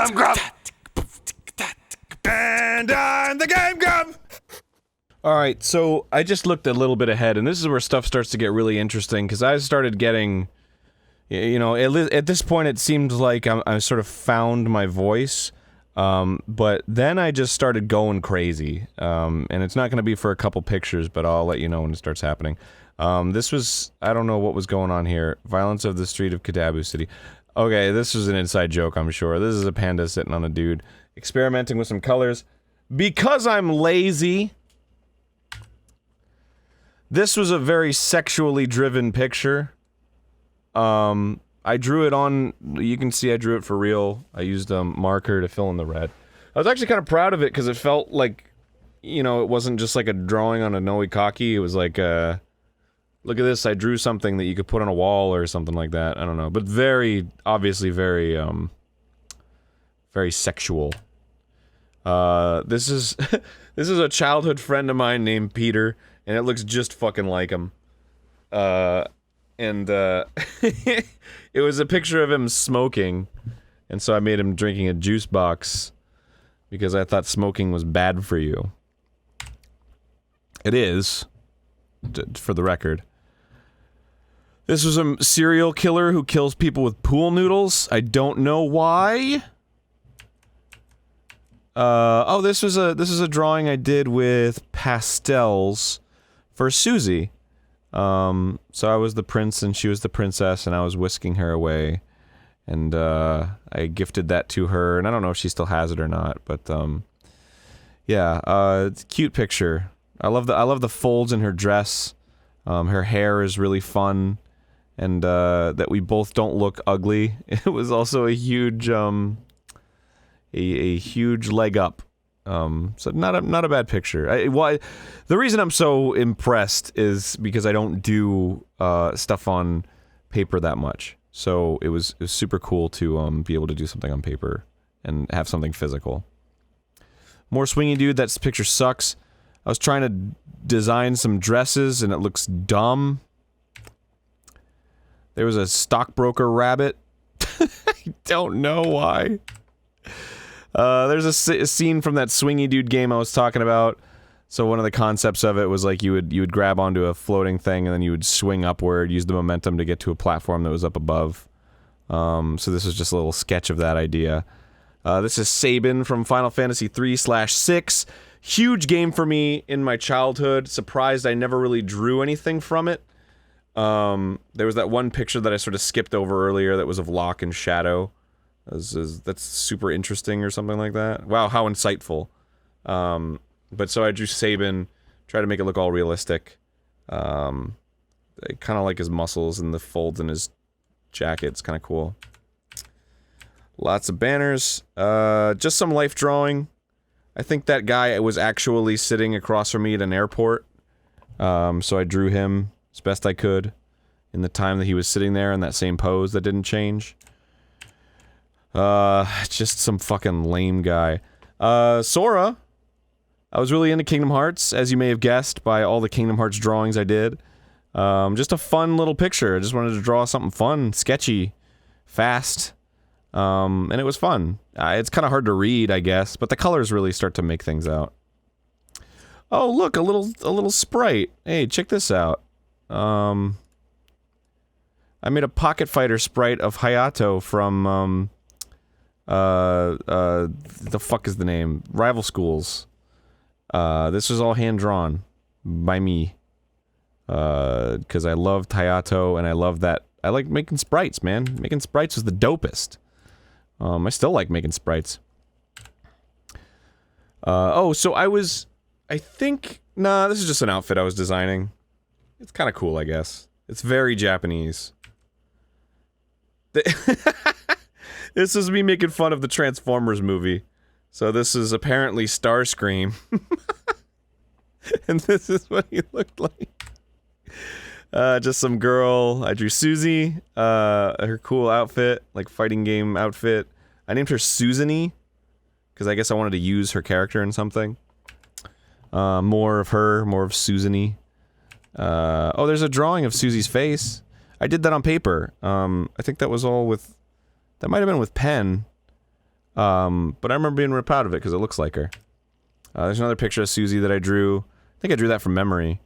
I'm Grump. And I'm the Game Grump. Alright, so I just looked a little bit ahead, and this is where stuff starts to get really interesting, because I started getting, you know, at this point it seemed like I sort of found my voice, but then I just started going crazy, and it's not going to be for a couple pictures, but I'll let you know when it starts happening. This was, I don't know what was going on here. Violence of the Street of Kadabu City. Okay, this was an inside joke, I'm sure. This is a panda sitting on a dude, experimenting with some colors. Because I'm lazy, this was a very sexually driven picture. I drew it on, you can see I drew it for real. I used a marker to fill in the red. I was actually kind of proud of it, because it felt like, you know, it wasn't just like a drawing on a Noikaki, it was like, look at this, I drew something that you could put on a wall or something like that. I don't know, but very, obviously very, very sexual. This is, this is a childhood friend of mine named Peter, and it looks just fucking like him. It was a picture of him smoking, and so I made him drinking a juice box, because I thought smoking was bad for you. It is, for the record. This was a serial killer who kills people with pool noodles. I don't know why. Oh, this is a drawing I did with pastels for Susie. So I was the prince and she was the princess, and I was whisking her away, and I gifted that to her, and I don't know if she still has it or not, but yeah, it's a cute picture. I love the folds in her dress. Her hair is really fun, and that we both don't look ugly. It was also a huge a huge leg up. So not a bad picture. The reason I'm so impressed is because I don't do stuff on paper that much. So it was super cool to be able to do something on paper and have something physical. More swingy dude. That picture sucks. I was trying to design some dresses and it looks dumb. There was a stockbroker rabbit. I don't know why. There's a scene from that swingy dude game I was talking about. So one of the concepts of it was like you would grab onto a floating thing and then you would swing upward, use the momentum to get to a platform that was up above. So this was just a little sketch of that idea. This is Sabin from Final Fantasy 3/6. Huge game for me in my childhood. Surprised I never really drew anything from it. There was that one picture that I sort of skipped over earlier that was of Locke and Shadow. That's super interesting or something like that. Wow, how insightful. But so I drew Sabin, tried to make it look all realistic. I kind of like his muscles and the folds in his jacket. It's kind of cool. Lots of banners. Just some life drawing. I think that guy was actually sitting across from me at an airport. So I drew him as best I could in the time that he was sitting there in that same pose that didn't change. Just some fucking lame guy. Sora. I was really into Kingdom Hearts, as you may have guessed by all the Kingdom Hearts drawings I did. Just a fun little picture. I just wanted to draw something fun, sketchy, fast. And it was fun. It's kind of hard to read, I guess, but the colors really start to make things out. Oh, look, a little Sprite. Hey, check this out. I made a Pocket Fighter Sprite of Hayato from, the fuck is the name? Rival Schools. This was all hand-drawn by me. Because I loved Hayato, and I love that. I like making sprites, man. Making sprites was the dopest. I still like making sprites. Oh, so I think, nah, this is just an outfit I was designing. It's kind of cool, I guess. It's very Japanese. This is me making fun of the Transformers movie. So this is apparently Starscream. And this is what he looked like. Just some girl. I drew Susie. Her cool outfit, like fighting game outfit. I named her Susanie, because I guess I wanted to use her character in something. More of her, more of Susanie. Oh, there's a drawing of Susie's face. I did that on paper. I think that was all with... That might have been with pen. But I remember being real proud of it because it looks like her. There's another picture of Susie that I drew. I think I drew that from memory.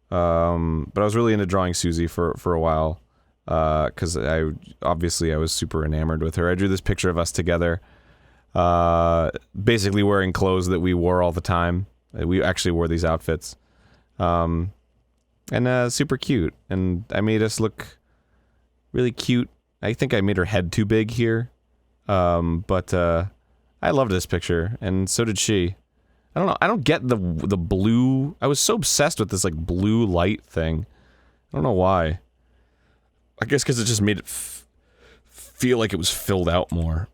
But I was really into drawing Susie for a while. Because I was super enamored with her. I drew this picture of us together. Basically wearing clothes that we wore all the time. We actually wore these outfits. And super cute. And I made us look really cute. I think I made her head too big here. But I loved this picture, and so did she. I don't know, I don't get the blue. I was so obsessed with this, like, blue light thing. I don't know why. I guess because it just made it feel like it was filled out more.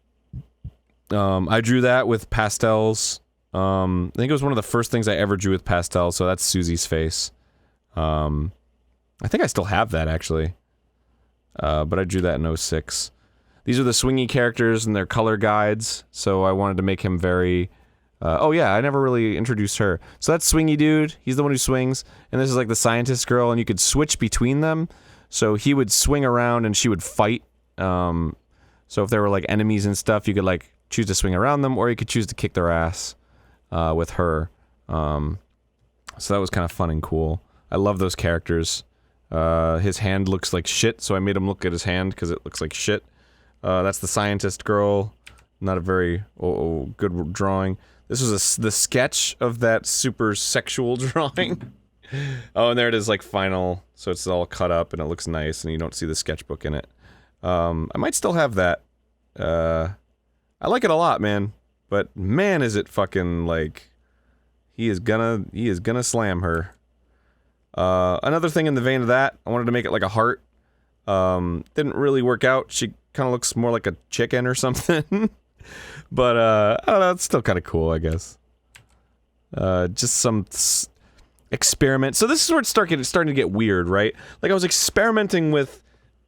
I drew that with pastels. I think it was one of the first things I ever drew with pastels, so that's Susie's face. I think I still have that, actually. But I drew that in 06. These are the swingy characters and their color guides, so I wanted to make him very... oh yeah, I never really introduced her. So that's Swingy Dude, he's the one who swings, and this is like the scientist girl, and you could switch between them. So he would swing around and she would fight. So if there were like enemies and stuff, you could like choose to swing around them, or you could choose to kick their ass with her. So that was kind of fun and cool. I love those characters. His hand looks like shit, so I made him look at his hand because it looks like shit. That's the scientist girl. Not a very good drawing. This was the sketch of that super sexual drawing. Oh, and there it is, like, final. So it's all cut up and it looks nice, and you don't see the sketchbook in it. I might still have that. I like it a lot, man. But man, is it fucking, like... He is gonna slam her. Another thing in the vein of that, I wanted to make it like a heart. Didn't really work out. She kind of looks more like a chicken or something. But, I don't know, it's still kind of cool, I guess. Just some experiment. So this is where it's starting to get weird, right? Like, I was experimenting with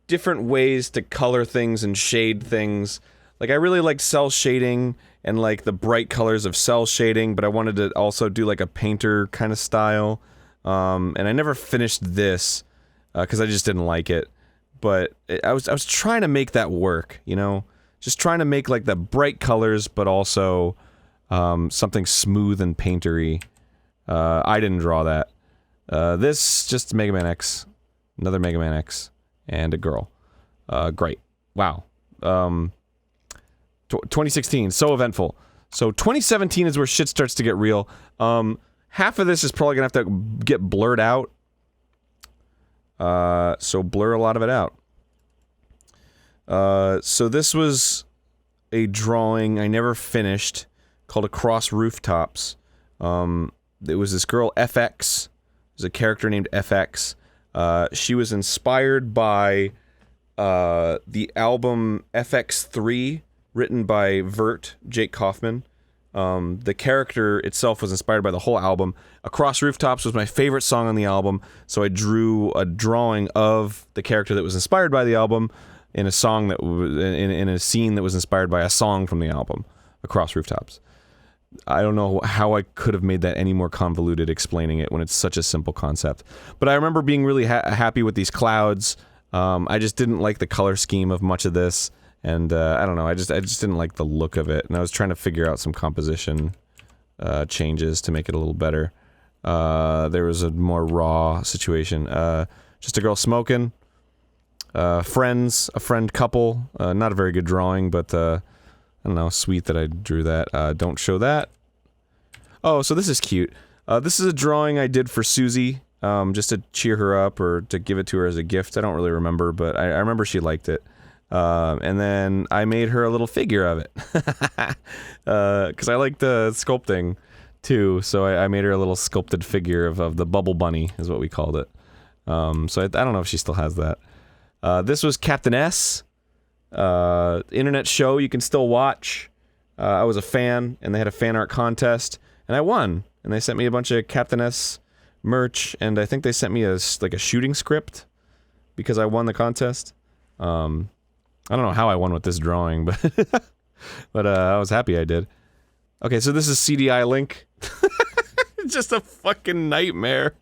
different ways to color things and shade things. Like, I really liked cell shading and, like, the bright colors of cell shading, but I wanted to also do, like, a painter kind of style. And I never finished this, because I just didn't like it. But I was trying to make that work, you know? Just trying to make, like, the bright colors, but also, something smooth and paintery. I didn't draw that. This, just Mega Man X. Another Mega Man X. And a girl. Great. Wow. 2016, so eventful. So 2017 is where shit starts to get real. Half of this is probably gonna have to get blurred out. So blur a lot of it out. So this was a drawing I never finished called Across Rooftops. It was this girl, FX. There's a character named FX. She was inspired by the album FX3, written by Vert, Jake Kaufman. The character itself was inspired by the whole album. Across Rooftops was my favorite song on the album, so I drew a drawing of the character that was inspired by the album in a song that in a scene that was inspired by a song from the album, Across Rooftops. I don't know how I could have made that any more convoluted explaining it when it's such a simple concept. But I remember being really happy with these clouds. I just didn't like the color scheme of much of this. And, I don't know, I just didn't like the look of it, and I was trying to figure out some composition, changes to make it a little better. There was a more raw situation. Just a girl smoking, a friend couple, not a very good drawing, but, I don't know, sweet that I drew that. Don't show that. Oh, so this is cute. This is a drawing I did for Susie, just to cheer her up, or to give it to her as a gift. I don't really remember, but I remember she liked it. And then I made her a little figure of it. Because I like the sculpting, too, so I made her a little sculpted figure of the Bubble Bunny, is what we called it. So I don't know if she still has that. This was Captain S. Internet show you can still watch. I was a fan, and they had a fan art contest, and I won. And they sent me a bunch of Captain S merch, and I think they sent me a shooting script, because I won the contest. I don't know how I won with this drawing, but but I was happy I did. Okay, so this is CDI Link. Just a fucking nightmare.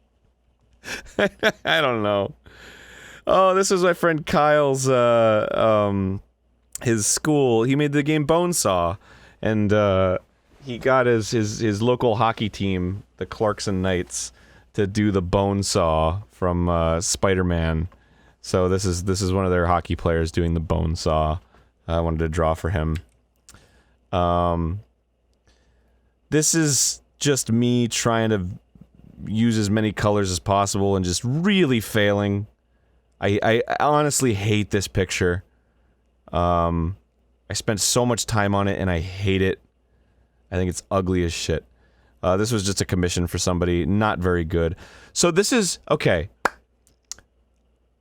I don't know. Oh, this is my friend Kyle's his school. He made the game Bonesaw, and he got his local hockey team, the Clarkson Knights, to do the bone saw from Spider-Man. So this is one of their hockey players doing the bone saw. I wanted to draw for him. This is just me trying to use as many colors as possible and just really failing. I honestly hate this picture. I spent so much time on it and I hate it. I think it's ugly as shit. This was just a commission for somebody, not very good. So this is, okay.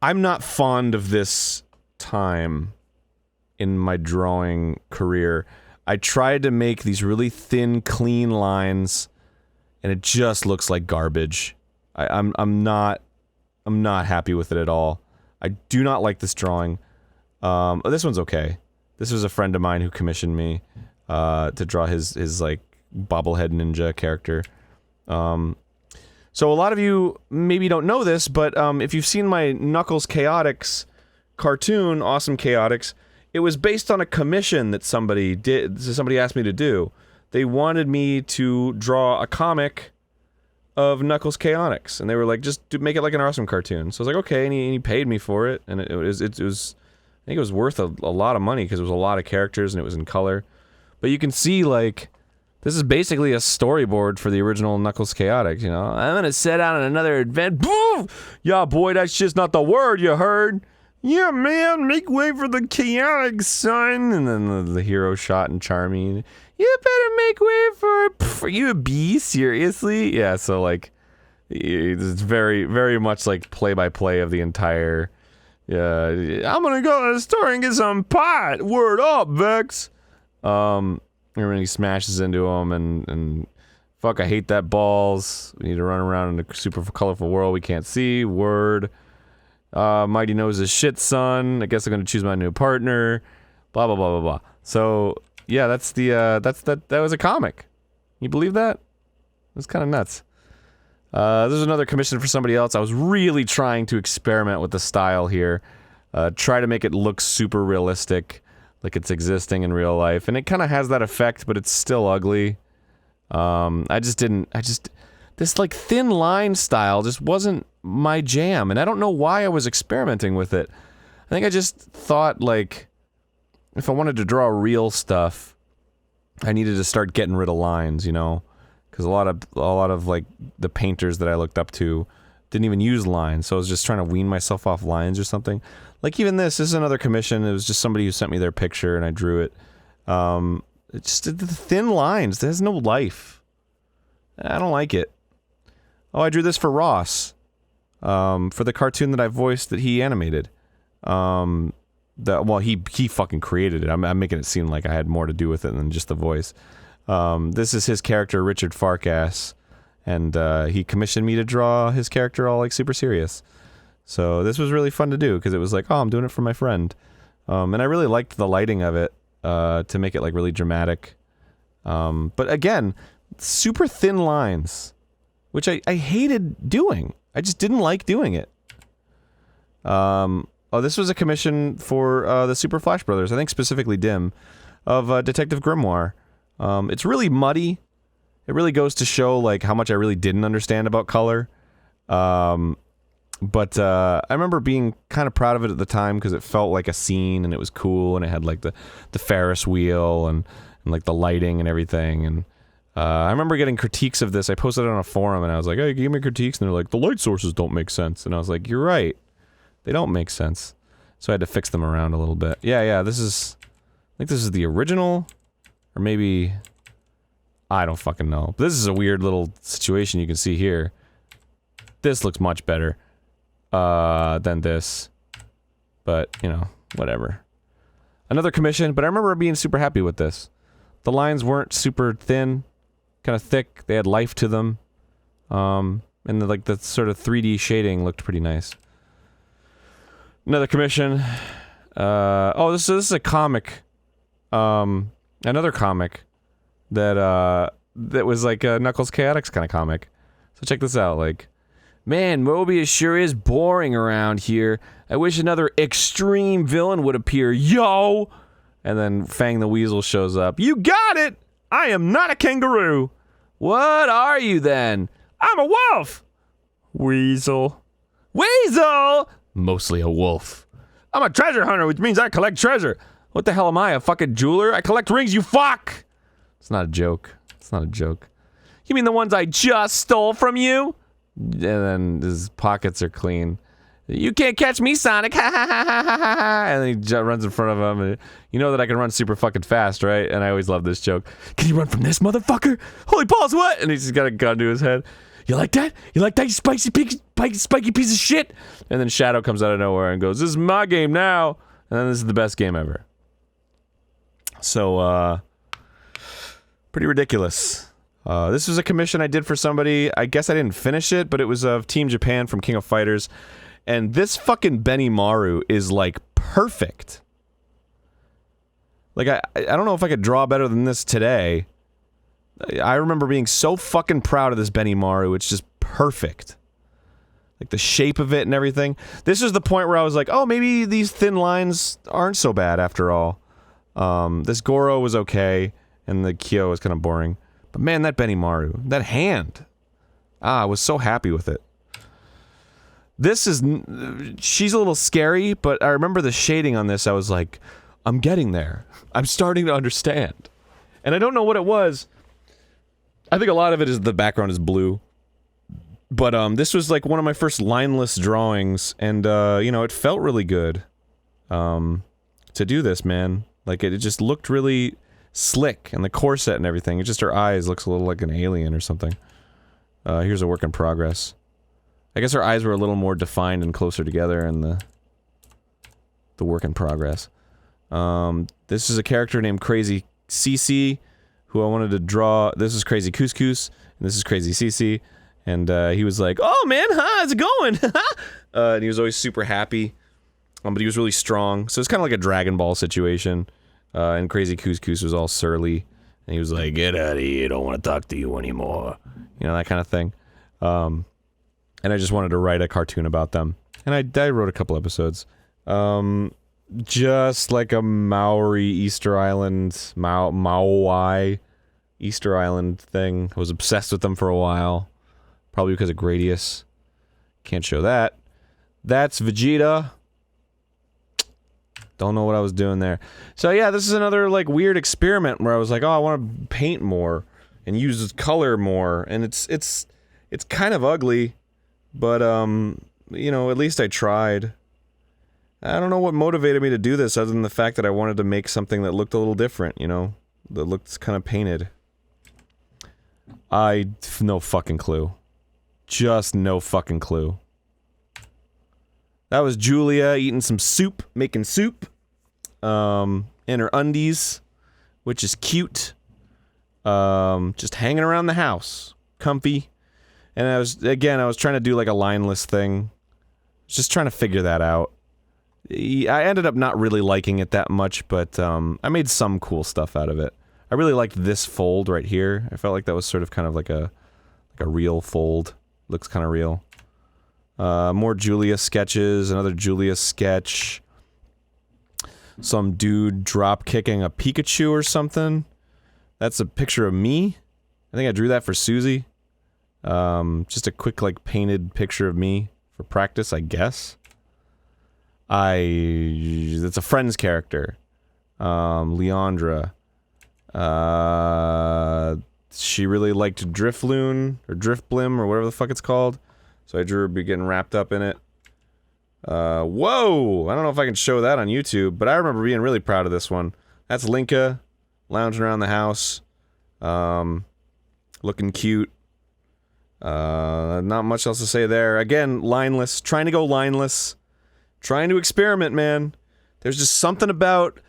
I'm not fond of this time in my drawing career. I tried to make these really thin, clean lines, and it just looks like garbage. I'm not happy with it at all. I do not like this drawing. This one's okay. This was a friend of mine who commissioned me to draw his like bobblehead ninja character. So a lot of you maybe don't know this, but if you've seen my Knuckles Chaotix cartoon, Awesome Chaotix, it was based on a commission that somebody asked me to do. They wanted me to draw a comic of Knuckles Chaotix, and they were like, just make it like an awesome cartoon. So I was like, okay, and he paid me for it, and it was I think it was worth a lot of money because it was a lot of characters and it was in color. But you can see, like, this is basically a storyboard for the original Knuckles Chaotix, you know? I'm gonna set out on another adventure. Boom! Yeah, boy, that's just not the word you heard. Yeah, man, make way for the Chaotix, son. And then the hero shot and Charming. You better make way for you a bee? Seriously? Yeah, so, like, it's very, very much like play-by-play of the entire... Yeah, I'm gonna go to the store and get some pot. Word up, Vex. And when he smashes into him and fuck, I hate that balls. We need to run around in a super colorful world we can't see. Word. Mighty knows his shit, son. I guess I'm gonna choose my new partner. Blah blah blah blah blah. So yeah, that's the that was a comic. Can you believe that? It's kind of nuts. There's another commission for somebody else. I was really trying to experiment with the style here. Try to make it look super realistic, like it's existing in real life. And it kind of has that effect, but it's still ugly. This like thin line style just wasn't my jam. And I don't know why I was experimenting with it. I think I just thought, like, if I wanted to draw real stuff, I needed to start getting rid of lines, you know? Because a lot of like the painters that I looked up to didn't even use lines, so I was just trying to wean myself off lines or something. Like even this is another commission. It was just somebody who sent me their picture and I drew it. It's just the thin lines. There's no life. I don't like it. Oh, I drew this for Ross, for the cartoon that I voiced that he animated. Well, he fucking created it. I'm making it seem like I had more to do with it than just the voice. This is his character, Richard Farkass, and he commissioned me to draw his character all like super serious. So this was really fun to do because it was like, oh, I'm doing it for my friend. And I really liked the lighting of it to make it like really dramatic. But again, super thin lines, which I hated doing. I just didn't like doing it. Oh, this was a commission for the Super Flash Brothers, I think specifically Dim, of Detective Grimoire. It's really muddy. It really goes to show like how much I really didn't understand about color. But I remember being kind of proud of it at the time because it felt like a scene and it was cool and it had like the Ferris wheel and like the lighting and everything. And I remember getting critiques of this. I posted it on a forum and I was like, hey, give me critiques. And they're like, the light sources don't make sense. And I was like, you're right. They don't make sense. So I had to fix them around a little bit. Yeah, this is... I think this is the original... Or maybe... I don't fucking know. But this is a weird little situation you can see here. This looks much better than this. But, you know, whatever. Another commission, but I remember being super happy with this. The lines weren't super thin, kind of thick. They had life to them. And the sort of 3D shading looked pretty nice. Another commission. Oh, this is a comic. Another comic that was like a Knuckles Chaotix kind of comic. So check this out, like, man, Mobius sure is boring around here. I wish another extreme villain would appear, yo! And then Fang the Weasel shows up. You got it! I am not a kangaroo! What are you then? I'm a wolf! Weasel. Weasel! Mostly a wolf. I'm a treasure hunter, which means I collect treasure. What the hell am I, a fucking jeweler? I collect rings, you fuck! It's not a joke. It's not a joke. You mean the ones I just stole from you? And then his pockets are clean. You can't catch me, Sonic! Ha ha ha ha ha ha! And then he runs in front of him. And you know that I can run super fucking fast, right? And I always love this joke. Can you run from this, motherfucker? Holy balls, what? And he's just got a gun to his head. You like that? You like that, you spiky piece of shit? And then Shadow comes out of nowhere and goes, this is my game now! And then this is the best game ever. So, pretty ridiculous. This was a commission I did for somebody. I guess I didn't finish it, but it was of Team Japan from King of Fighters. And this fucking Benimaru is, like, perfect. Like, I don't know if I could draw better than this today. I remember being so fucking proud of this Benimaru. It's just perfect. Like, the shape of it and everything. This was the point where I was like, oh, maybe these thin lines aren't so bad after all. This Goro was okay, and the Kyo was kind of boring. But man, that Benimaru, that hand. I was so happy with it. This is... she's a little scary, but I remember the shading on this. I was like, I'm getting there. I'm starting to understand. And I don't know what it was. I think a lot of it is the background is blue. But this was like one of my first lineless drawings, and you know, it felt really good to do this, man. Like, it just looked really slick, and the corset and everything. It's just her eyes looks a little like an alien or something. Here's a work in progress. I guess her eyes were a little more defined and closer together in the work in progress. This is a character named Crazy CC, who I wanted to draw. This is Crazy Couscous, and this is Crazy CC. And he was like, oh man, how's it going? And he was always super happy. But he was really strong. So it's kind of like a Dragon Ball situation. And Crazy Couscous was all surly. And he was like, get out of here, I don't want to talk to you anymore. You know, that kind of thing. And I just wanted to write a cartoon about them. And I wrote a couple episodes. Just like a Maori Easter Island, Maui Easter Island thing. I was obsessed with them for a while. Probably because of Gradius. Can't show that. That's Vegeta. Don't know what I was doing there. So yeah, this is another like weird experiment where I was like, oh, I want to paint more and use color more, and it's kind of ugly, but you know, at least I tried. I don't know what motivated me to do this other than the fact that I wanted to make something that looked a little different, you know, that looked kind of painted. No fucking clue. Just no fucking clue. That was Julia eating some soup, making soup, in her undies, which is cute. Just hanging around the house, comfy. And I was trying to do like a lineless thing. Just trying to figure that out. I ended up not really liking it that much, but I made some cool stuff out of it. I really liked this fold right here. I felt like that was sort of kind of like a real fold. Looks kind of real. More Julia sketches, another Julia sketch. Some dude drop kicking a Pikachu or something. That's a picture of me. I think I drew that for Susie. Just a quick like painted picture of me for practice, I guess. It's a Friends character. Leandra. She really liked Drifloon, or Driftblim, or whatever the fuck it's called. So I drew her getting wrapped up in it. Whoa! I don't know if I can show that on YouTube, but I remember being really proud of this one. That's Linka, lounging around the house. Looking cute. Not much else to say there. Again, lineless. Trying to go lineless. Trying to experiment, man. There's just something about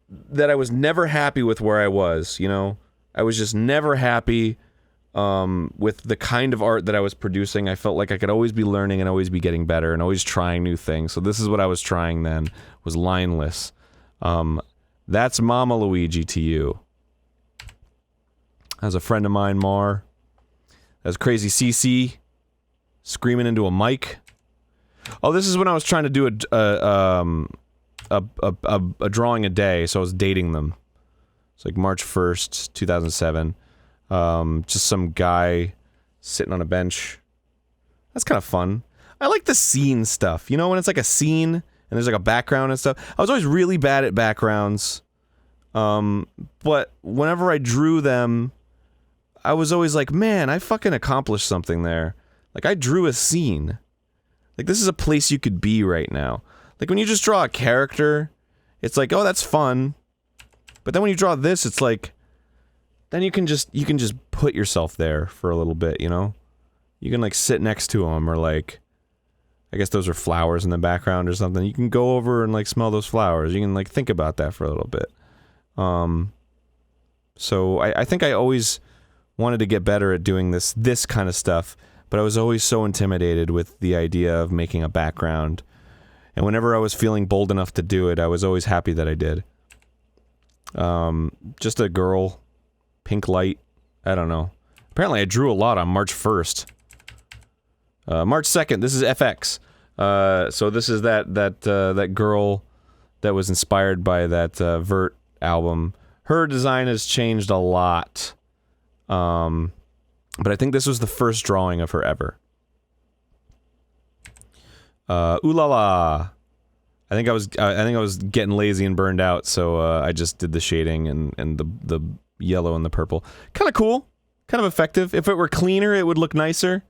that I was never happy with where I was, you know? I was just never happy with the kind of art that I was producing. I felt like I could always be learning and always be getting better and always trying new things. So this is what I was trying then, was lineless. That's Mama Luigi to you. As a friend of mine, Mar. That's Crazy CC screaming into a mic. Oh, this is when I was trying to do a drawing a day, so I was dating them. It's like March 1st, 2007. Just some guy sitting on a bench. That's kind of fun. I like the scene stuff. You know, when it's like a scene and there's like a background and stuff. I was always really bad at backgrounds. But whenever I drew them, I was always like, man, I fucking accomplished something there. Like, I drew a scene. Like, this is a place you could be right now. Like, when you just draw a character, it's like, oh, that's fun. But then when you draw this, it's like, then you can just put yourself there for a little bit, you know? You can, like, sit next to them, or, like, I guess those are flowers in the background or something. You can go over and, like, smell those flowers. You can, like, think about that for a little bit. So I think I always wanted to get better at doing this kind of stuff, but I was always so intimidated with the idea of making a background. And whenever I was feeling bold enough to do it, I was always happy that I did. Just a girl, pink light, I don't know. Apparently I drew a lot on March 1st. March 2nd, this is FX. So this is that girl that was inspired by that Vert album. Her design has changed a lot. But I think this was the first drawing of her ever. Ooh la la. I think I was getting lazy and burned out, so I just did the shading and the yellow and the purple. Kind of cool, kind of effective. If it were cleaner, it would look nicer.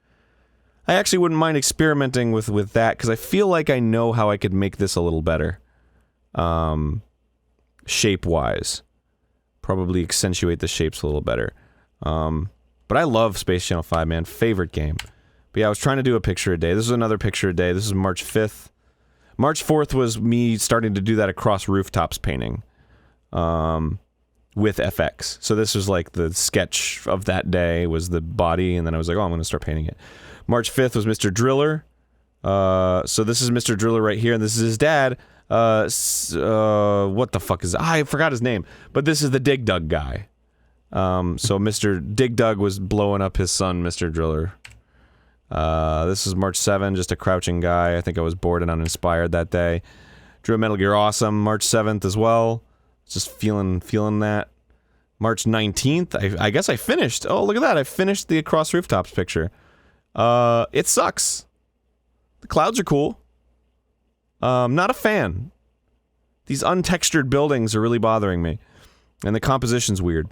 I actually wouldn't mind experimenting with that, because I feel like I know how I could make this a little better. Shape-wise. Probably accentuate the shapes a little better. But I love Space Channel 5, man. Favorite game. But yeah, I was trying to do a picture a day. This is another picture a day. This is March 5th. March 4th was me starting to do that across rooftops painting. With FX. So this was like the sketch of that day was the body, and then I was like, oh, I'm going to start painting it. March 5th was Mr. Driller. So this is Mr. Driller right here, and this is his dad. What the fuck is... I forgot his name. But this is the Dig Dug guy. So Mr. Dig Dug was blowing up his son, Mr. Driller. This is March 7th, just a crouching guy. I think I was bored and uninspired that day. Drew a Metal Gear Awesome, March 7th as well. Just feeling that. March 19th, I guess I finished. Oh, look at that. I finished the Across Rooftops picture. It sucks. The clouds are cool. Not a fan. These untextured buildings are really bothering me. And the composition's weird.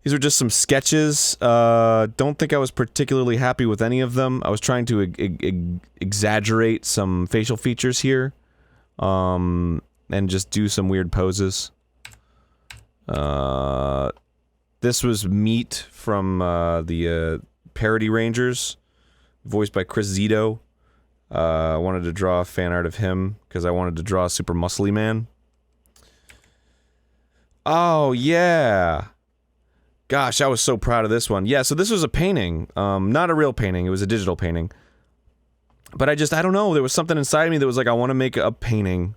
These are just some sketches. Don't think I was particularly happy with any of them. I was trying to exaggerate some facial features here. And just do some weird poses. This was Meat from the Parody Rangers, voiced by Chris Zito. I wanted to draw fan art of him because I wanted to draw a super muscly man. Oh, yeah. Gosh, I was so proud of this one. Yeah, so this was a painting. Not a real painting, it was a digital painting. But I don't know, there was something inside me that was like, I want to make a painting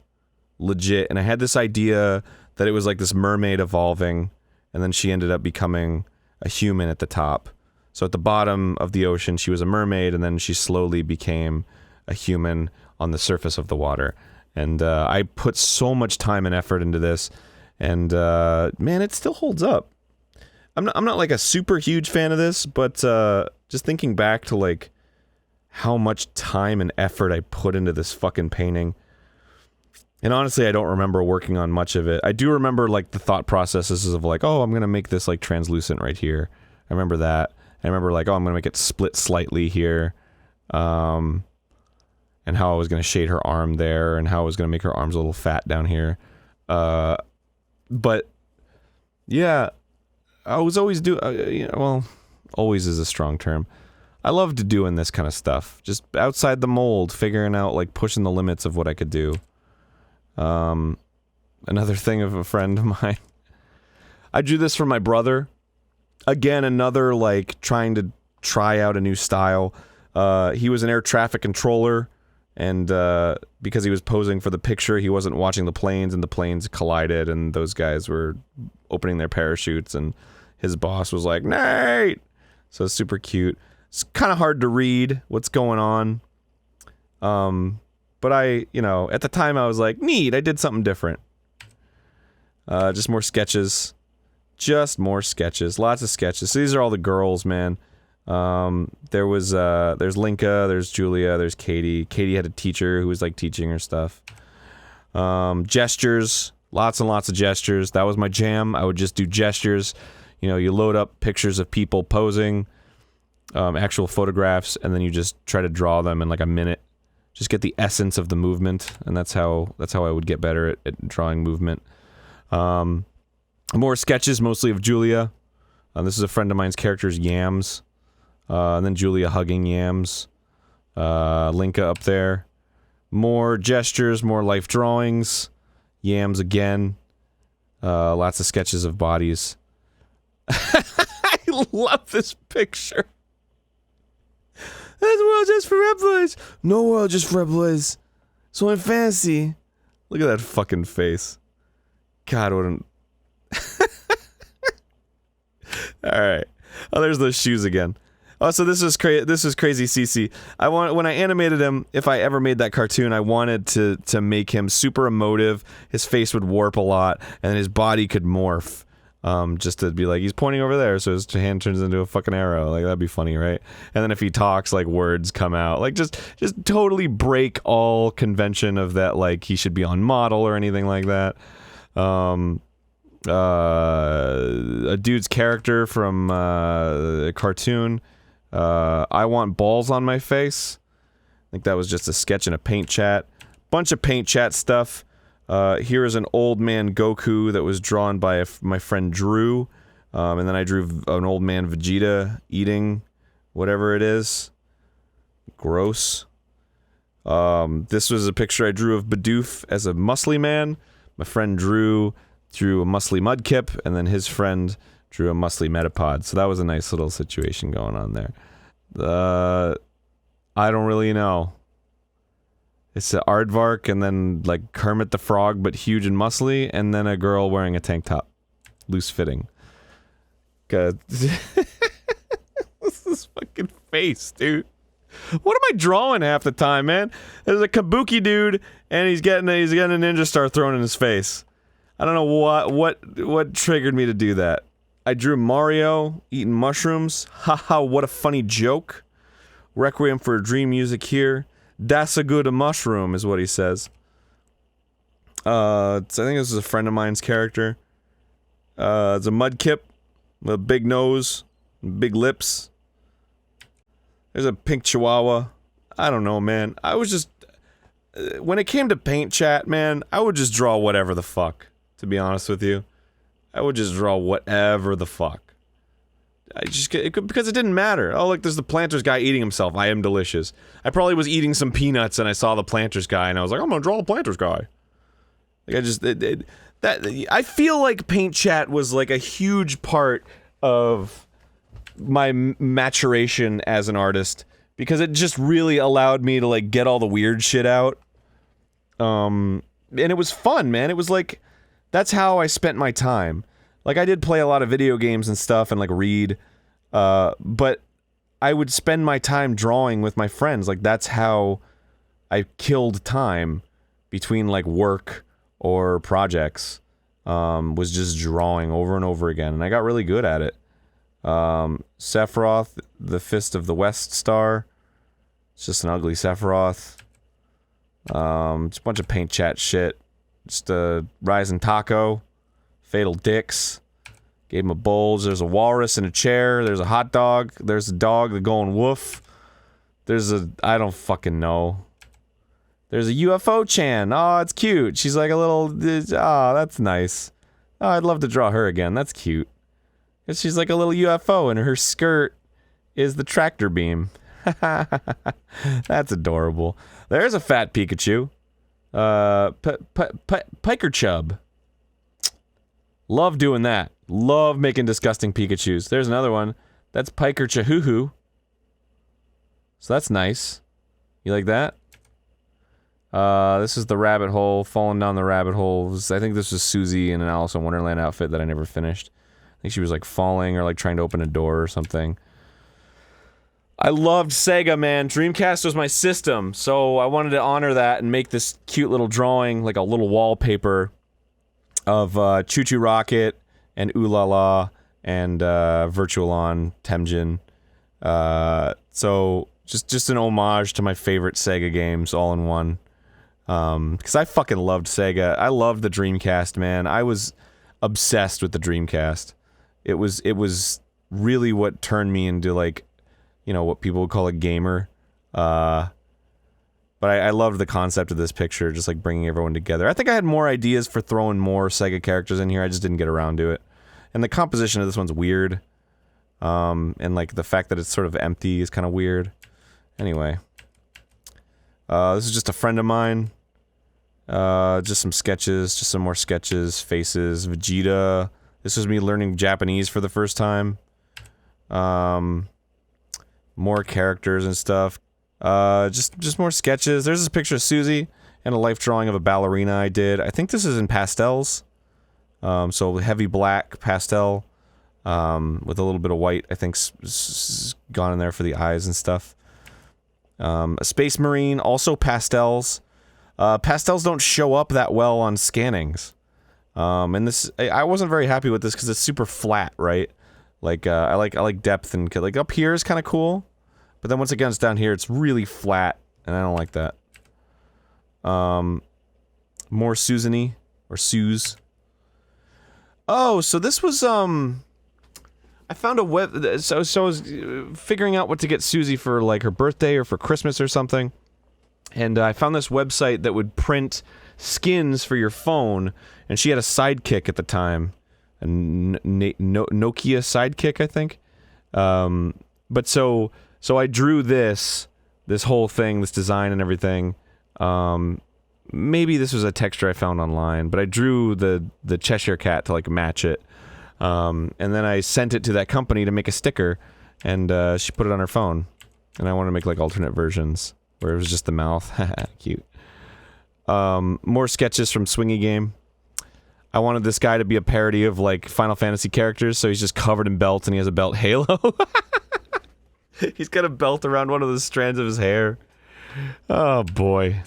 legit. And I had this idea that it was like this mermaid evolving, and then she ended up becoming a human at the top. So at the bottom of the ocean, she was a mermaid, and then she slowly became a human on the surface of the water. And I put so much time and effort into this, and man, it still holds up. I'm not like a super huge fan of this, but just thinking back to like how much time and effort I put into this fucking painting. And honestly, I don't remember working on much of it. I do remember like the thought processes of like, oh, I'm going to make this like translucent right here. I remember that. I remember like, oh, I'm going to make it split slightly here. And how I was going to shade her arm there, and how I was going to make her arms a little fat down here. But yeah, I was always always is a strong term. I loved doing this kind of stuff. Just outside the mold, figuring out, like, pushing the limits of what I could do. Another thing of a friend of mine. I drew this for my brother. Again, another, like, trying to try out a new style. He was an air traffic controller, and because he was posing for the picture, he wasn't watching the planes, and the planes collided, and those guys were opening their parachutes, and his boss was like, Nate! So it's super cute. It's kind of hard to read what's going on. But at the time I was like, neat, I did something different. Just more sketches. Just more sketches. Lots of sketches. So these are all the girls, man. There's Linka, there's Julia, there's Katie. Katie had a teacher who was like teaching her stuff. Gestures. Lots and lots of gestures. That was my jam. I would just do gestures. You load up pictures of people posing, actual photographs, and then you just try to draw them in like a minute. Just get the essence of the movement, and that's how I would get better at drawing movement. More sketches, mostly of Julia. This is a friend of mine's character's Yams. And then Julia hugging Yams. Linka up there. More gestures, more life drawings. Yams again. Lots of sketches of bodies. I love this picture. This world just for red boys. No world just for red boys. So in fantasy. Look at that fucking face. God, what an... Alright. Oh, there's those shoes again. Oh, so this is crazy CC. When I animated him, if I ever made that cartoon, I wanted to make him super emotive. His face would warp a lot, and his body could morph. Just to be like, he's pointing over there, so his hand turns into a fucking arrow. Like, that'd be funny, right? And then if he talks, like, words come out. Like, just totally break all convention of that, like, he should be on model or anything like that. A dude's character from a cartoon. I want balls on my face. I think that was just a sketch in a paint chat. Bunch of paint chat stuff. Here is an old man Goku that was drawn by my friend Drew. And then I drew an old man Vegeta eating whatever it is. Gross. This was a picture I drew of Bidoof as a muscly man. My friend Drew drew a muscly Mudkip, and then his friend drew a muscly Metapod. So that was a nice little situation going on there. I don't really know. It's an aardvark, and then like Kermit the Frog, but huge and muscly, and then a girl wearing a tank top. Loose fitting. God. What's this fucking face, dude? What am I drawing half the time, man? There's a kabuki dude, and he's getting a ninja star thrown in his face. I don't know what triggered me to do that. I drew Mario eating mushrooms. Haha, what a funny joke. Requiem for a Dream music here. That's a good mushroom, is what he says. I think this is a friend of mine's character. It's a Mudkip with a big nose, big lips. There's a pink chihuahua. I don't know, man. I was just... when it came to paint chat, man, I would just draw whatever the fuck, to be honest with you. I would just draw whatever the fuck. Because it didn't matter. Oh, look, there's the Planters guy eating himself. I am delicious. I probably was eating some peanuts and I saw the Planters guy and I was like, I'm gonna draw the Planters guy. Like, I feel like paint chat was like a huge part of my maturation as an artist, because it just really allowed me to like get all the weird shit out. And it was fun, man. It was like, that's how I spent my time. Like, I did play a lot of video games and stuff and like read, but I would spend my time drawing with my friends. Like, that's how I killed time between like work or projects, was just drawing over and over again, and I got really good at it. Sephiroth, the Fist of the West Star. It's just an ugly Sephiroth. Just a bunch of paint chat shit. Just a Rising Taco. Fatal Dicks. Gave him a bulge. There's a walrus in a chair. There's a hot dog. There's a dog that going woof. There's a... I don't fucking know. There's a UFO Chan. Oh, it's cute. She's like a little... Oh, that's nice. Oh, I'd love to draw her again. That's cute. Because she's like a little UFO and her skirt is the tractor beam. That's adorable. There's a fat Pikachu. Piker Chub. Love doing that. Love making disgusting Pikachus. There's another one. That's Piker Chahoo-hoo. So that's nice. You like that? This is the rabbit hole, falling down the rabbit hole. I think this was Susie in an Alice in Wonderland outfit that I never finished. I think she was like falling or like trying to open a door or something. I loved Sega, man. Dreamcast was my system, so I wanted to honor that and make this cute little drawing, like a little wallpaper of Choo Choo Rocket and Ooh La La and Virtualon Temjin. So just an homage to my favorite Sega games all in one. Because I fucking loved Sega. I loved the Dreamcast, man. I was obsessed with the Dreamcast. It was really what turned me into, like, you know, what people would call a gamer. But I loved the concept of this picture, just like bringing everyone together. I think I had more ideas for throwing more Sega characters in here. I just didn't get around to it. And the composition of this one's weird. And like the fact that it's sort of empty is kind of weird. Anyway. This is just a friend of mine. Just some sketches, just some more sketches, faces, Vegeta. This was me learning Japanese for the first time. More characters and stuff. Just more sketches. There's this picture of Susie and a life drawing of a ballerina I did. I think this is in pastels. So heavy black pastel, with a little bit of white, I think, gone in there for the eyes and stuff. A Space Marine, also pastels. Pastels don't show up that well on scannings. And this, I wasn't very happy with this because it's super flat, right? Like, I like depth, and like up here is kind of cool, but then once again it's down here, it's really flat, and I don't like that. More Susan-y, or Suze. Oh, so this was, I found a web, so I was figuring out what to get Susie for, like, her birthday or for Christmas or something, and I found this website that would print skins for your phone, and she had a sidekick at the time. A Nokia sidekick, I think. But so I drew this whole thing, this design and everything. Maybe this was a texture I found online, but I drew the Cheshire Cat to, like, match it. And then I sent it to that company to make a sticker, and she put it on her phone. And I wanted to make, like, alternate versions where it was just the mouth. Cute. More sketches from Swingy Game. I wanted this guy to be a parody of, like, Final Fantasy characters, so he's just covered in belts, and he has a belt halo. He's got a belt around one of the strands of his hair. Oh, boy.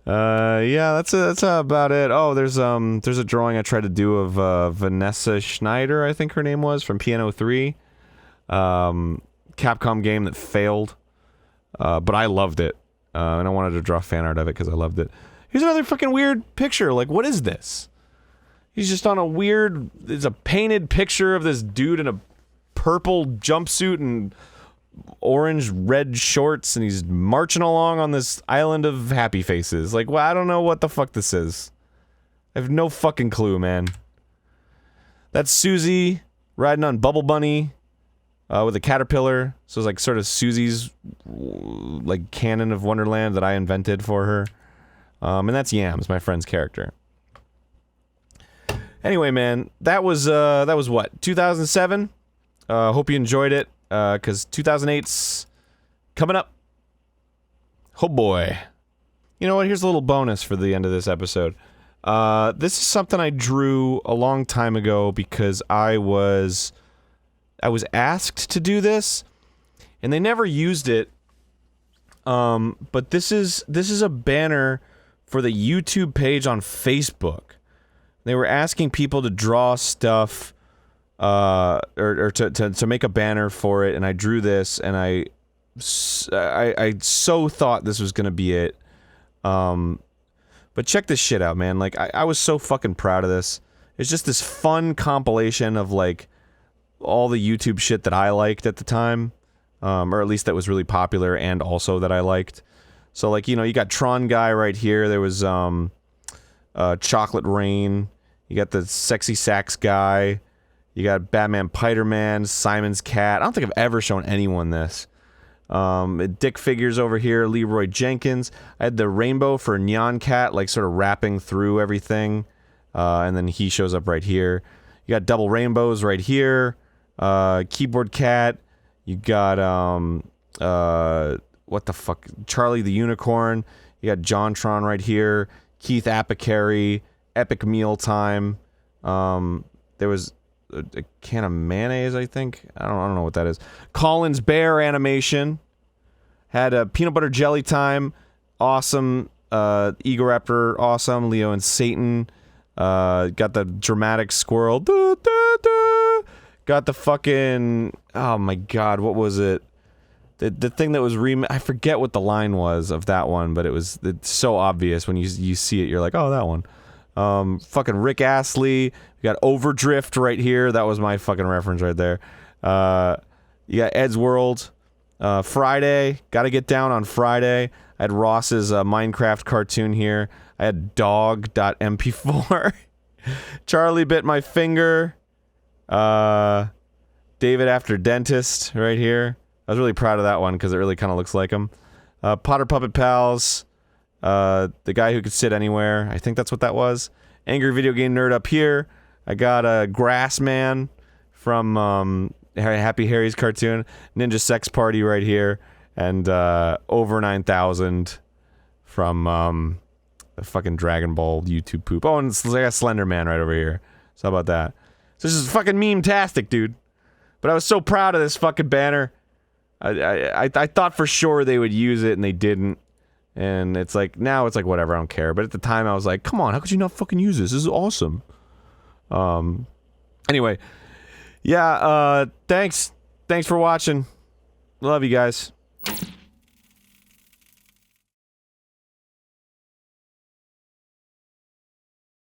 Yeah, that's about it. Oh, there's a drawing I tried to do of Vanessa Schneider, I think her name was, from Piano 3. Capcom game that failed. But I loved it. And I wanted to draw fan art of it because I loved it. Here's another fucking weird picture. Like, what is this? He's just on a weird... It's a painted picture of this dude in a purple jumpsuit and orange-red shorts, and he's marching along on this island of happy faces. Like, well, I don't know what the fuck this is. I have no fucking clue, man. That's Susie riding on Bubble Bunny with a caterpillar. So it's like sort of Susie's, like, canon of Wonderland that I invented for her. And that's Yams, my friend's character. Anyway, man, that was what, 2007? Hope you enjoyed it, because 2008's coming up. Oh boy. You know what, here's a little bonus for the end of this episode. This is something I drew a long time ago because I was asked to do this, and they never used it. But this is a banner for the YouTube page on Facebook. They were asking people to draw stuff, or to make a banner for it, and I drew this, and I so thought this was gonna be it. But check this shit out, man. Like, I was so fucking proud of this. It's just this fun compilation of, like, all the YouTube shit that I liked at the time, or at least that was really popular and also that I liked. So, like, you know, you got Tron Guy right here. There was Chocolate Rain. You got the Sexy Sax Guy. You got Batman Piderman, Simon's Cat. I don't think I've ever shown anyone this. Dick figures over here, Leroy Jenkins. I had the rainbow for Nyan Cat, like, sort of wrapping through everything. And then he shows up right here. You got double rainbows right here. Keyboard Cat. You got, what the fuck? Charlie the Unicorn. You got Jontron right here. Keith Apicary. Epic Meal Time. There was a can of mayonnaise, I think. I don't know what that is. Colin's bear animation. Had a peanut butter jelly time. Awesome. Egoraptor, awesome. Leo and Satan. Got the dramatic squirrel. Got the fucking... Oh my god, what was it? The thing that was I forget what the line was of that one, but it's so obvious when you see it, you're like, oh, that one. Fucking Rick Astley. We got Overdrift right here. That was my fucking reference right there. You got Ed's World. Friday. Gotta get down on Friday. I had Ross's Minecraft cartoon here. I had dog.mp4. Charlie bit my finger. David after dentist right here. I was really proud of that one because it really kind of looks like him. Potter Puppet Pals. The guy who could sit anywhere. I think that's what that was. Angry Video Game Nerd up here. I got a Grass Man from Happy Harry's cartoon. Ninja Sex Party right here. And Over 9000 from the fucking Dragon Ball YouTube poop. Oh, and I got Slender Man right over here. So how about that? So this is fucking meme-tastic, dude. But I was so proud of this fucking banner. I thought for sure they would use it, and they didn't. And it's like, now it's like, whatever, I don't care. But at the time, I was like, come on, how could you not fucking use this? This is awesome. Anyway. Yeah, thanks. Thanks for watching. Love you guys.